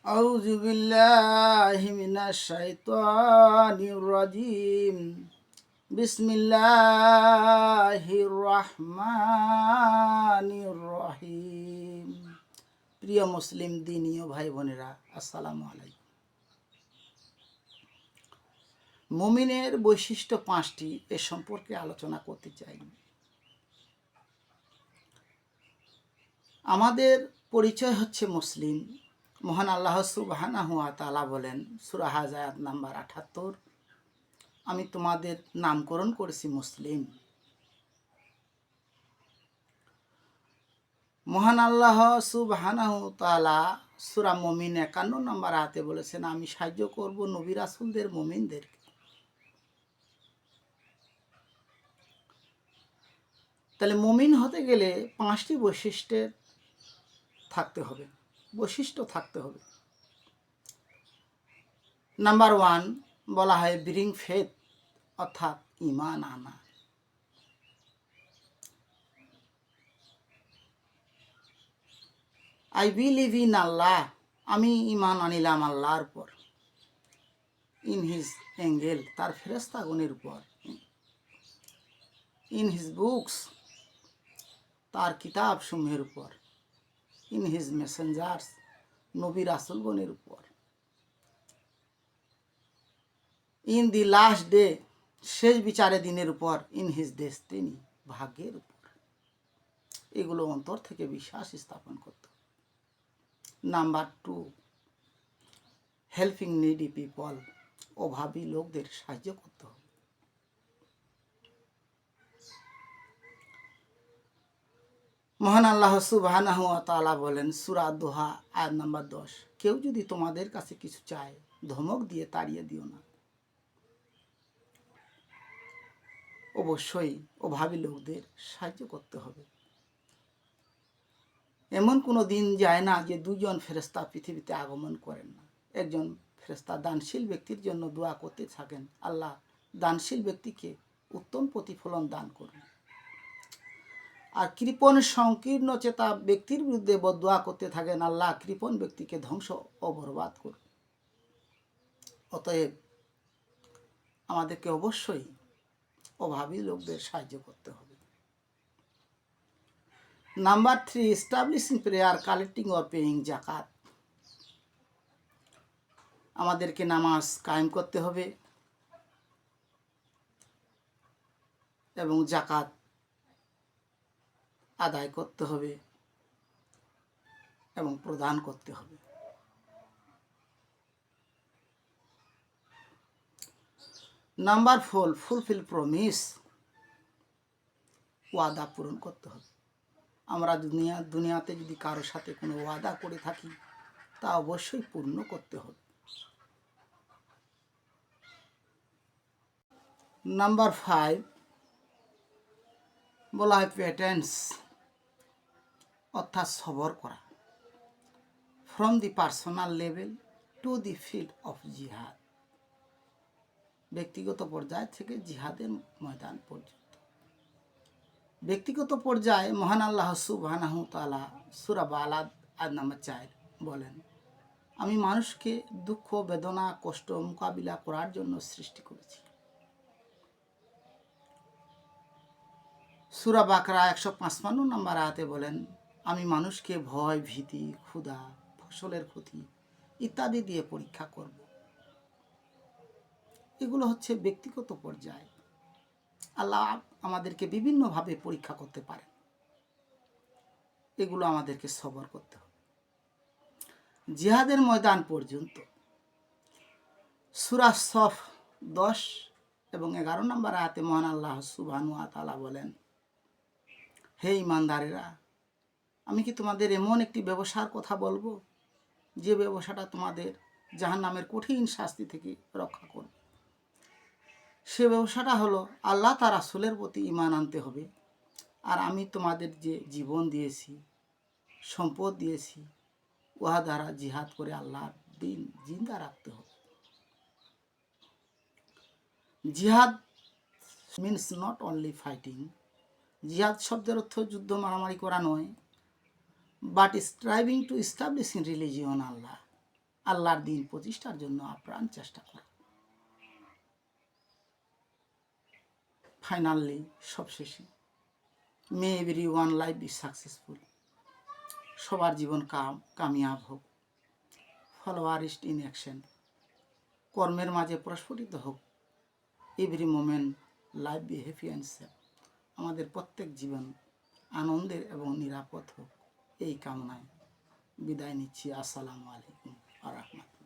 আউযু বিল্লাহি মিনাশ শাইতানির রাজিম। বিসমিল্লাহির রহমানির রহিম। প্রিয় মুসলিম দিনী ও ভাই বোনেরা, আসসালামু আলাইকুম। মুমিনের বৈশিষ্ট্য 5টি, এ সম্পর্কে আলোচনা করতে চাই। আমাদের পরিচয় হচ্ছে মুসলিম। মহান আল্লাহ সুবহানাহু ওয়া তাআলা বলেন সূরা হাজ আয়াত নাম্বার ৭৮, আমি তোমাদের নামকরণ করেছি মুসলিম। মহান আল্লাহ সুবহানাহু ওয়া তাআলা সূরা মুমিন ৫১ নম্বর আয়াতে বলেছেন, আমি সাহায্য করব নবী রাসূলদের, মুমিনদেরকে। তাহলে মুমিন হতে গেলে 5টি বৈশিষ্ট্যের বৈশিষ্ট্য থাকতে হবে। নাম্বার 1 বলা হয় ব্রিং ফেথ, অর্থাৎ ঈমান আনা। আই বিলিভ ইন আল্লাহ, আমি ঈমান আনিলাম আল্লাহর উপর। ইন হিজ এঙ্গেল, তার ফেরেশতাগণের উপর। ইন হিজ বুকস, তার কিতাব সমূহের উপর। ইন হিজ মেসেঞ্জার্স, নবী রাসূলগণের উপর। ইন দি লাস্ট ডে, শেষ বিচারে দিনের উপর। ইন হিজ ডেস্টিনি, ভাগ্যের উপর। এগুলো অন্তর থেকে বিশ্বাস স্থাপন করত। নাম্বার 2 হেল্পিং নিডি পিপল, অভাবী লোকদের সাহায্য করতে হবে। মহান আল্লাহ সুবহানাহু ওয়া তাআলা বলেন সূরা দোহা আয়াত নাম্বার 10, কেউ যদি তোমাদের কাছে কিছু চায়, ধমক দিয়ে তাড়িয়ে দিও না। অবশ্যই অভাবী লোকদের সাহায্য করতে হবে। এমন কোনো দিন যায় না যে দুজন ফেরেশতা পৃথিবীতে আগমন করেন না। একজন ফেরেশতা দানশীল ব্যক্তির জন্য দোয়া করতে থাকেন, আল্লাহ দানশীল ব্যক্তিকে উত্তম প্রতিফলন দান করুন। আর কৃপণ সংকীর্ণ চেতা ব্যক্তির বিরুদ্ধে বদদোয়া করতে থাকেন, আল্লাহ কৃপণ ব্যক্তিকে ধ্বংস ও বরবাদ করুন। অতএব আমাদেরকে অবশ্যই অভাবী লোকদের সাহায্য করতে হবে। Number 3 establishing prayer, collecting or paying জাকাত। আমাদেরকে নামাজ কায়েম করতে হবে এবং জাকাত আদায় করতে হবে এবং প্রদান করতে হবে। নাম্বার 4 ফুলফিল প্রমিস, ওয়াদা পূরণ করতে হবে। আমরা দুনিয়াতে যদি কারোর সাথে কোনো ওয়াদা করে থাকি, তা অবশ্যই পূর্ণ করতে হবে। নাম্বার 5 বলা হয় পেটেন্স, অর্থাৎ সবর করা। From the personal level to the field of জিহাদ, ব্যক্তিগত পর্যায় থেকে জিহাদের ময়দান পর্যন্ত। ব্যক্তিগত পর্যায়ে মহান আল্লাহ সুবহানাহু ওয়া তাআলা সূরা বালাদ আয়াত নাম্বার 4 বলেন, আমি মানুষকে দুঃখ, বেদনা, কষ্ট মোকাবিলা করার জন্য সৃষ্টি করেছি। সূরা বাকরা 155 নম্বর আয়াতে বলেন, আমি মানুষকে ভয়, ভীতি, ক্ষুধা, ফসলের ক্ষতি ইত্যাদি দিয়ে পরীক্ষা করব। এগুলো হচ্ছে ব্যক্তিগত পর্যায়ে। আল্লাহ আমাদেরকে বিভিন্নভাবে পরীক্ষা করতে পারে, এগুলো আমাদেরকে সবর করতে হবে। জিহাদের ময়দান পর্যন্ত সূরা সফ 10 এবং 11 নম্বর আয়াতে মহান আল্লাহ সুবহানাহু ওয়া তাআলা বলেন, হে ঈমানদারেরা, আমি কি তোমাদের এমন একটি ব্যবসার কথা বলবো, যে ব্যবসাটা তোমাদের জাহান্নামের কঠিন শাস্তি থেকে রক্ষা করবে। সে ব্যবসাটা হলো আল্লাহ তার রাসূলের প্রতি ঈমান আনতে হবে, আর আমি তোমাদের যে জীবন দিয়েছি, সম্পদ দিয়েছি, উহা দ্বারা জিহাদ করে আল্লাহর দ্বীন জিন্দা রাখতে হবে। জিহাদ মিনস নট অনলি ফাইটিং, জিহাদ শব্দের অর্থ যুদ্ধ মারামারি করা নয়, but striving to establish in religion Allah, আল্লাহর দিন প্রতিষ্ঠার জন্য আপ্রাণ চেষ্টা করো। ফাইনালি সবশেষে may everyone life be successful, সবার জীবন কামিয়াব হোক। ফলোয়ারিস্ট ইন অ্যাকশন, কর্মের মাঝে প্রস্ফুটিত হোক। Every moment life be happy and safe, আমাদের প্রত্যেক জীবন আনন্দের এবং নিরাপদ হোক, এই কামনায় বিদায় নিচ্ছি। আসসালামু আলাইকুম ওয়া রাহমাতুল্লাহ।